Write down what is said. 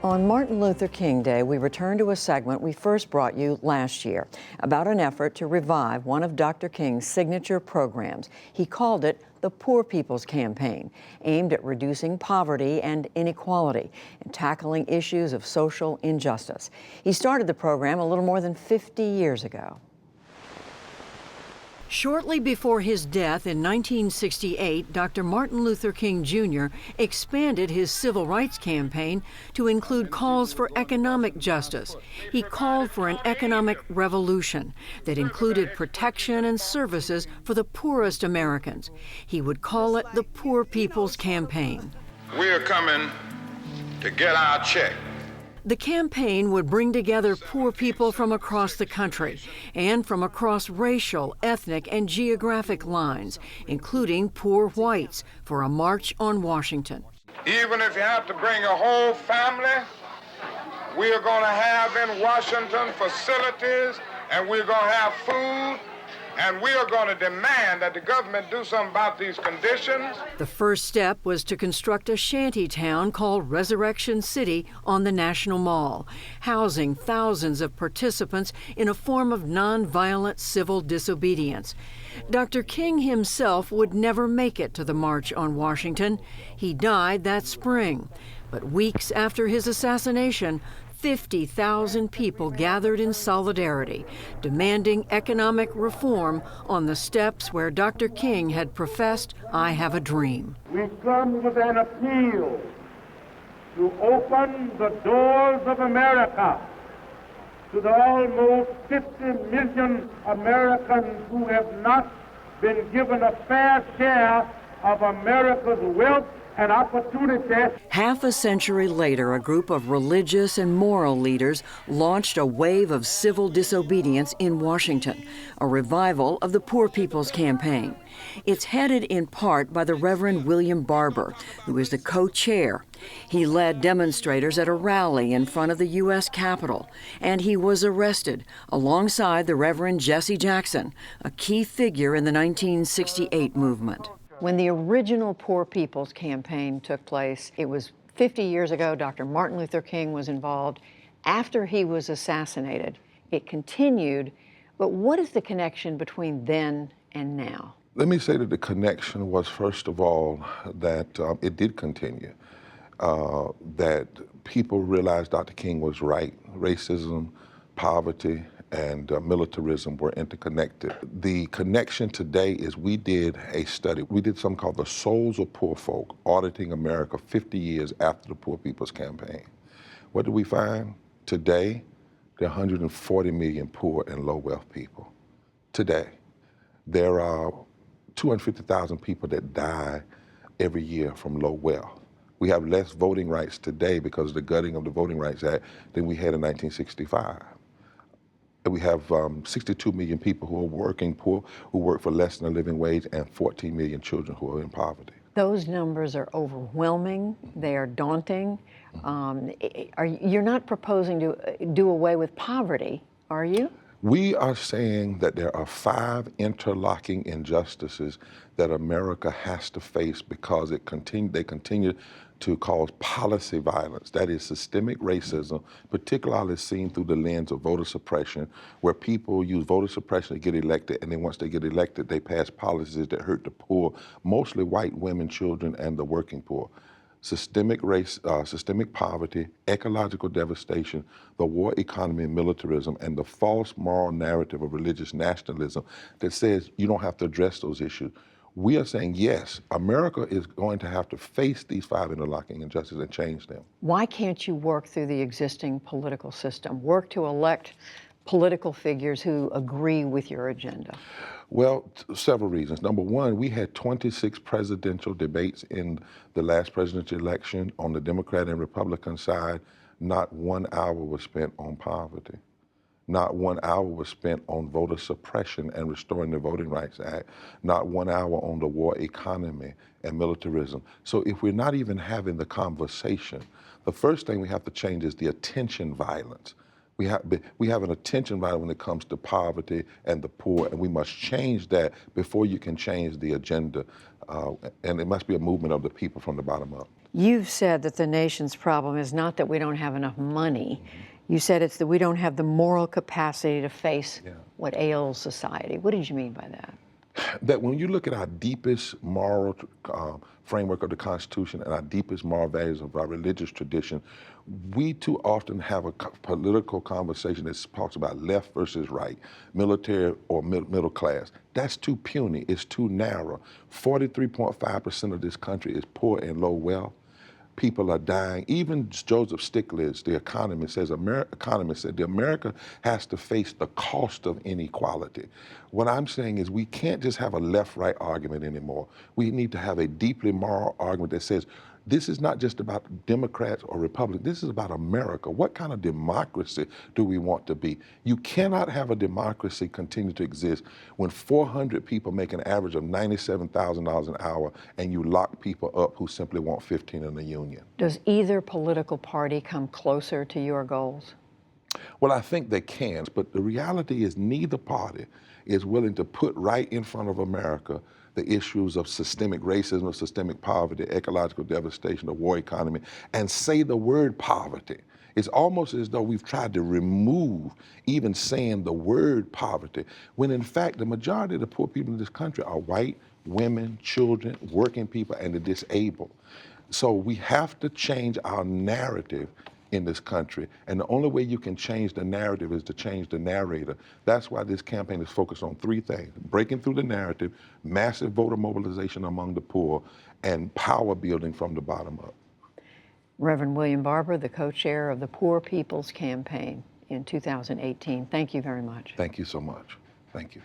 On Martin Luther King Day, we return to a segment we first brought you last year about an effort to revive one of Dr. King's signature programs. He called it the Poor People's Campaign, aimed at reducing poverty and inequality and tackling issues of social injustice. He started the program a little more than 50 years ago. Shortly before his death in 1968, Dr. Martin Luther King Jr. expanded his civil rights campaign to include calls for economic justice. He called for an economic revolution that included protection and services for the poorest Americans. He would call it the Poor People's Campaign. We are coming to get our check. The campaign would bring together poor people from across the country and from across racial, ethnic, and geographic lines, including poor whites, for a march on Washington. Even if you have to bring a whole family, we are going to have in Washington facilities, and we're going to have food, and we are going to demand that the government do something about these conditions. The first step was to construct a shanty town called Resurrection City on the National Mall, housing thousands of participants in a form of nonviolent civil disobedience. Dr. King himself would never make it to the March on Washington. He died that spring. But weeks after his assassination, 50,000 people gathered in solidarity, demanding economic reform on the steps where Dr. King had professed, "I have a dream." We come with an appeal to open the doors of America to the almost 50 million Americans who have not been given a fair share of America's wealth and opportunity. Half a century later, a group of religious and moral leaders launched a wave of civil disobedience in Washington, a revival of the Poor People's Campaign. It's headed in part by the Reverend William Barber, who is the co-chair. He led demonstrators at a rally in front of the U.S. Capitol, and he was arrested alongside the Reverend Jesse Jackson, a key figure in the 1968 movement. When the original Poor People's Campaign took place, it was 50 years ago. Dr. Martin Luther King was involved. After he was assassinated, it continued. But what is the connection between then and now? Let me say that the connection was, first of all, that it did continue, that people realized Dr. King was right. Racism, poverty, and militarism were interconnected. The connection today is we did a study. We did something called the Souls of Poor Folk, auditing America 50 years after the Poor People's Campaign. What did we find? Today, there are 140 million poor and low wealth people. Today, there are 250,000 people that die every year from low wealth. We have less voting rights today because of the gutting of the Voting Rights Act than we had in 1965. We have 62 million people who are working poor, who work for less than a living wage, and 14 million children who are in poverty. Those numbers are overwhelming. They are daunting. You're not proposing to do away with poverty, are you? We are saying that there are 5 interlocking injustices that America has to face because they continue to cause policy violence. That is systemic racism, particularly seen through the lens of voter suppression, where people use voter suppression to get elected, and then once they get elected, they pass policies that hurt the poor, mostly white women, children, and the working poor. Systemic poverty, ecological devastation, the war economy and militarism, and the false moral narrative of religious nationalism that says you don't have to address those issues. We are saying, yes, America is going to have to face these 5 interlocking injustices and change them. Why can't you work through the existing political system, work to elect political figures who agree with your agenda? Well, several reasons. Number one, we had 26 presidential debates in the last presidential election. On the Democrat and Republican side, not 1 hour was spent on poverty. Not 1 hour was spent on voter suppression and restoring the Voting Rights Act. Not 1 hour on the war economy and militarism. So if we're not even having the conversation, the first thing we have to change is the attention violence. We have an attention violence when it comes to poverty and the poor, and we must change that before you can change the agenda. And it must be a movement of the people from the bottom up. You've said that the nation's problem is not that we don't have enough money. You said it's that we don't have the moral capacity to face what ails society. What did you mean by that? That when you look at our deepest moral framework of the Constitution and our deepest moral values of our religious tradition, we too often have a political conversation that talks about left versus right, military or middle class. That's too puny, it's too narrow. 43.5% of this country is poor and low wealth. People are dying. Even Joseph Stiglitz, the economist, said the America has to face the cost of inequality. What I'm saying is we can't just have a left-right argument anymore. We need to have a deeply moral argument that says this is not just about Democrats or Republicans. This is about America. What kind of democracy do we want to be? You cannot have a democracy continue to exist when 400 people make an average of $97,000 an hour and you lock people up who simply want 15 in the union. Does either political party come closer to your goals? Well, I think they can, but the reality is neither party is willing to put right in front of America the issues of systemic racism, systemic poverty, ecological devastation, the war economy, and say the word poverty. It's almost as though we've tried to remove even saying the word poverty, when in fact the majority of the poor people in this country are white, women, children, working people, and the disabled. So we have to change our narrative in this country, and the only way you can change the narrative is to change the narrator. That's why this campaign is focused on three things: breaking through the narrative, massive voter mobilization among the poor, and power building from the bottom up. Reverend William Barber, the co-chair of the Poor People's Campaign in 2018. Thank you very much. Thank you so much. Thank you.